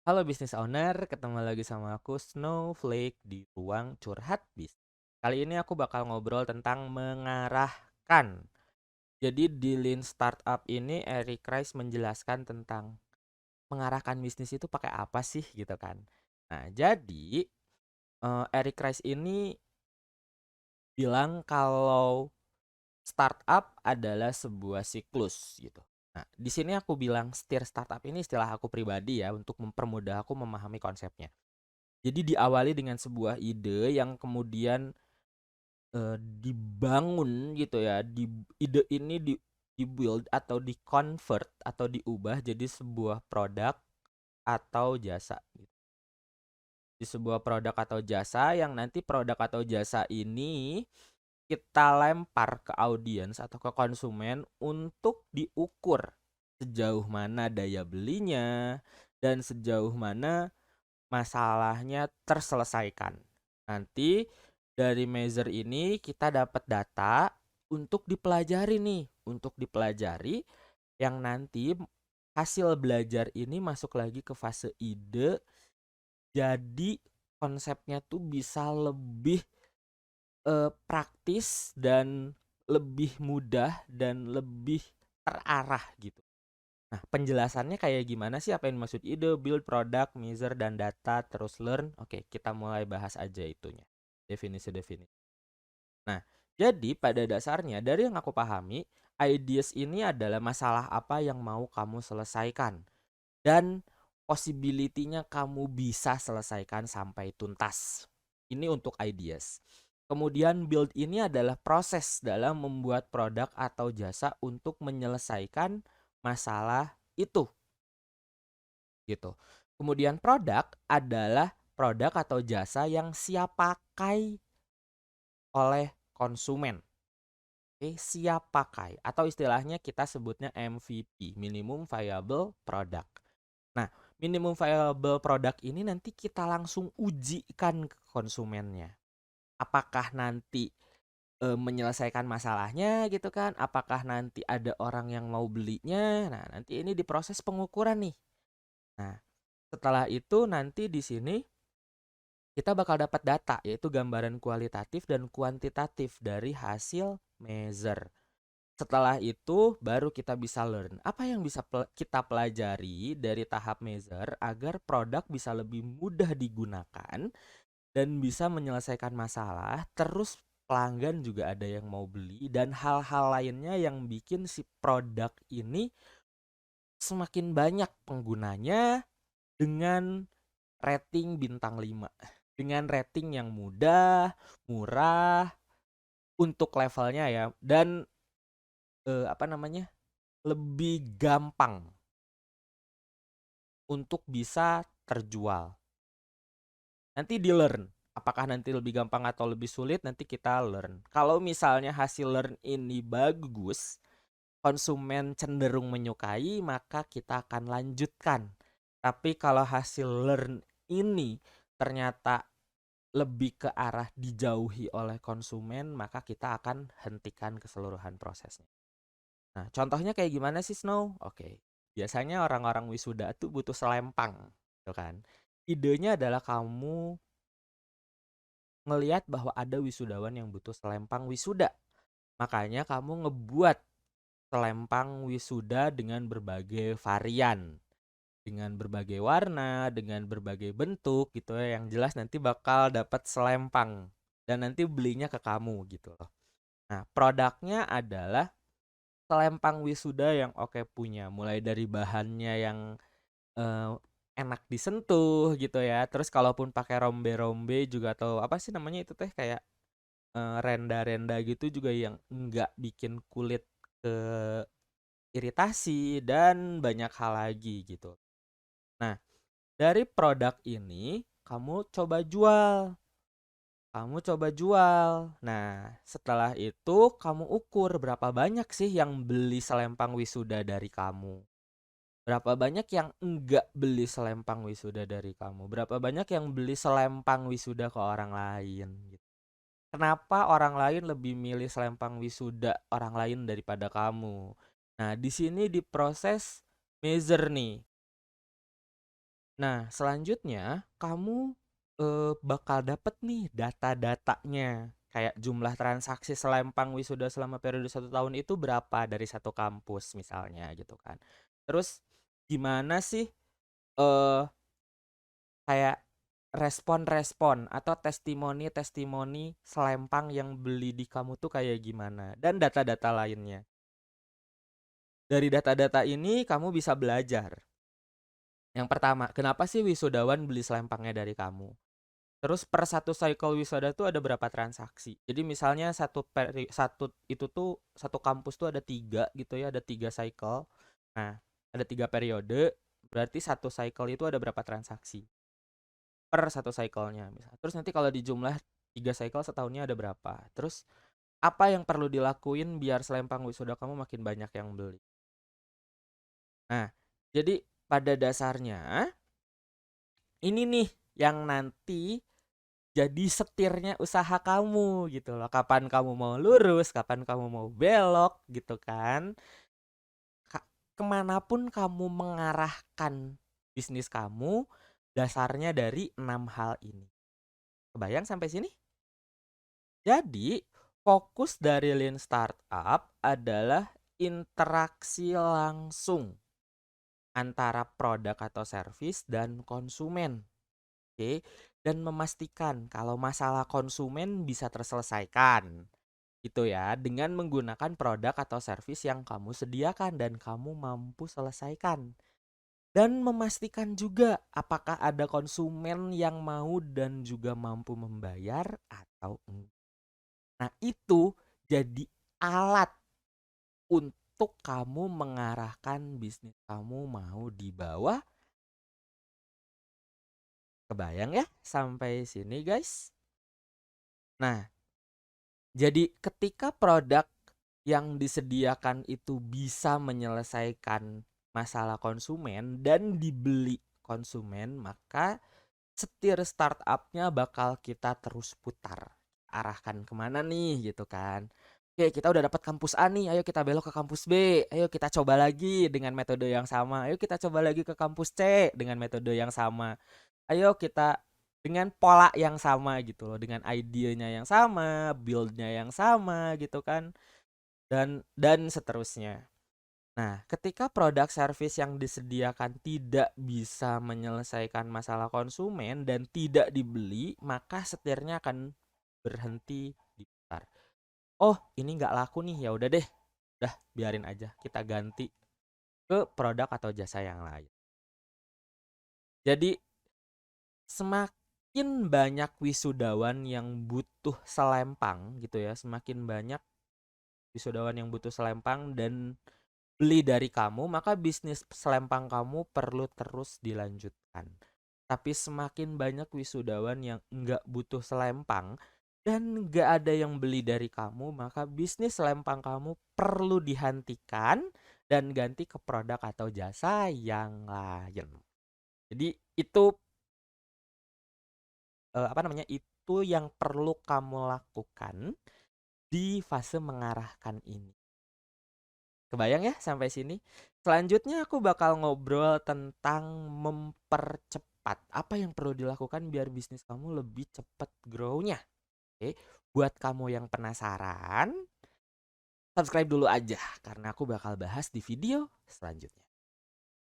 Halo business owner, ketemu lagi sama aku Snowflake di ruang curhat bis. Kali ini aku bakal ngobrol tentang mengarahkan. Jadi di Lean Startup ini Eric Rice menjelaskan tentang mengarahkan bisnis itu pakai apa sih gitu kan. Nah, jadi Eric Rice ini bilang kalau startup adalah sebuah siklus gitu. Nah, di sini aku bilang steer startup ini istilah aku pribadi ya untuk mempermudah aku memahami konsepnya. Jadi diawali dengan sebuah ide yang kemudian, dibangun gitu ya, ide ini di-build atau di-convert atau diubah jadi sebuah produk atau jasa gitu. Di sebuah produk atau jasa yang nanti produk atau jasa ini kita lempar ke audiens atau ke konsumen untuk diukur sejauh mana daya belinya dan sejauh mana masalahnya terselesaikan. Nanti dari measure ini kita dapat data untuk dipelajari nih, untuk dipelajari yang nanti hasil belajar ini masuk lagi ke fase ide. Jadi konsepnya tuh bisa lebih praktis dan lebih mudah dan lebih terarah gitu. Nah, penjelasannya kayak gimana sih? Apa yang dimaksud ide, build, product, measure, dan data, terus learn? Oke, kita mulai bahas aja itunya. Definisi-definisi. Nah, jadi pada dasarnya dari yang aku pahami, ideas ini adalah masalah apa yang mau kamu selesaikan. Dan possibility-nya kamu bisa selesaikan sampai tuntas. Ini untuk ideas. Kemudian build ini adalah proses dalam membuat produk atau jasa untuk menyelesaikan masalah itu gitu. Kemudian produk adalah produk atau jasa yang siap pakai oleh konsumen. Oke, siap pakai atau istilahnya kita sebutnya MVP, minimum viable product. Nah, minimum viable product ini nanti kita langsung ujikan ke konsumennya. Apakah nanti menyelesaikan masalahnya gitu kan? Apakah nanti ada orang yang mau belinya? Nah, nanti ini diproses pengukuran nih. Nah, setelah itu nanti di sini kita bakal dapat data yaitu gambaran kualitatif dan kuantitatif dari hasil measure. Setelah itu baru kita bisa learn. Apa yang bisa kita pelajari dari tahap measure agar produk bisa lebih mudah digunakan dan bisa menyelesaikan masalah, terus pelanggan juga ada yang mau beli dan hal-hal lainnya yang bikin si produk ini semakin banyak penggunanya dengan rating bintang 5. Dengan rating yang mudah, murah untuk levelnya ya dan apa namanya? Lebih gampang untuk bisa terjual. Nanti di learn. Apakah nanti lebih gampang atau lebih sulit nanti kita learn. Kalau misalnya hasil learn ini bagus, konsumen cenderung menyukai, maka kita akan lanjutkan. Tapi kalau hasil learn ini ternyata lebih ke arah dijauhi oleh konsumen, maka kita akan hentikan keseluruhan prosesnya. Nah, contohnya kayak gimana sih Snow? Oke, biasanya orang-orang wisuda tuh butuh selempang, gitu kan? Idenya adalah kamu ngelihat bahwa ada wisudawan yang butuh selempang wisuda. Makanya kamu ngebuat selempang wisuda dengan berbagai varian, dengan berbagai warna, dengan berbagai bentuk gitu ya. Yang jelas nanti bakal dapat selempang dan nanti belinya ke kamu gitu loh. Nah, produknya adalah selempang wisuda yang oke punya, mulai dari bahannya yang eh, enak disentuh gitu ya. Terus kalaupun pakai rombe-rombe juga atau apa sih namanya itu teh kayak renda-renda gitu juga yang enggak bikin kulit ke iritasi dan banyak hal lagi gitu. Nah, dari produk ini kamu coba jual. Kamu coba jual. Nah, setelah itu kamu ukur berapa banyak sih yang beli selempang wisuda dari kamu. Berapa banyak yang enggak beli selempang wisuda dari kamu. Berapa banyak yang beli selempang wisuda ke orang lain gitu. Kenapa orang lain lebih milih selempang wisuda orang lain daripada kamu? Nah, di sini diproses measure nih. Nah, selanjutnya kamu bakal dapet nih data-datanya. Kayak jumlah transaksi selempang wisuda selama periode 1 tahun itu berapa dari satu kampus misalnya gitu kan. Terus gimana sih eh kayak respon-respon atau testimoni-testimoni selempang yang beli di kamu tuh kayak gimana dan data-data lainnya. Dari data-data ini kamu bisa belajar. Yang pertama, kenapa sih wisudawan beli selempangnya dari kamu? Terus per satu cycle wisuda tuh ada berapa transaksi? Jadi misalnya satu itu tuh satu kampus tuh ada 3 gitu ya, ada 3 cycle. Nah, ada 3 periode, berarti satu cycle itu ada berapa transaksi per satu cycle-nya misalnya. Terus nanti kalau dijumlah 3 cycle setahunnya ada berapa? Terus apa yang perlu dilakuin biar selempang wisuda kamu makin banyak yang beli? Nah, jadi pada dasarnya ini nih yang nanti jadi setirnya usaha kamu gitu loh. Kapan kamu mau lurus, kapan kamu mau belok gitu kan. Kemanapun kamu mengarahkan bisnis kamu, dasarnya dari 6 hal ini. Kebayang sampai sini? Jadi, fokus dari Lean Startup adalah interaksi langsung antara produk atau service dan konsumen. Oke, dan memastikan kalau masalah konsumen bisa terselesaikan. Gitu ya, dengan menggunakan produk atau service yang kamu sediakan dan kamu mampu selesaikan. Dan memastikan juga apakah ada konsumen yang mau dan juga mampu membayar atau enggak. Nah, itu jadi alat untuk kamu mengarahkan bisnis kamu mau di bawah. Kebayang ya sampai sini, guys? Nah, jadi ketika produk yang disediakan itu bisa menyelesaikan masalah konsumen dan dibeli konsumen, maka setir startupnya bakal kita terus putar. Arahkan kemana nih gitu kan. Oke, kita udah dapat kampus A nih, ayo kita belok ke kampus B. Ayo kita coba lagi dengan metode yang sama. Ayo kita coba lagi ke kampus C dengan metode yang sama. Ayo kita dengan pola yang sama gitu loh, dengan idenya yang sama, build-nya yang sama gitu kan. Dan seterusnya. Nah, ketika produk service yang disediakan tidak bisa menyelesaikan masalah konsumen dan tidak dibeli, maka setirnya akan berhenti diputar. Oh, ini nggak laku nih, ya udah deh, udah biarin aja, kita ganti ke produk atau jasa yang lain. Jadi semakin banyak wisudawan yang butuh selempang gitu ya, semakin banyak wisudawan yang butuh selempang dan beli dari kamu, maka bisnis selempang kamu perlu terus dilanjutkan. Tapi semakin banyak wisudawan yang nggak butuh selempang dan nggak ada yang beli dari kamu, maka bisnis selempang kamu perlu dihentikan dan ganti ke produk atau jasa yang lain. Jadi itu apa namanya? Itu yang perlu kamu lakukan di fase mengarahkan ini. Kebayang ya sampai sini? Selanjutnya aku bakal ngobrol tentang mempercepat. Apa yang perlu dilakukan biar bisnis kamu lebih cepat grow-nya. Oke, buat kamu yang penasaran, subscribe dulu aja karena aku bakal bahas di video selanjutnya.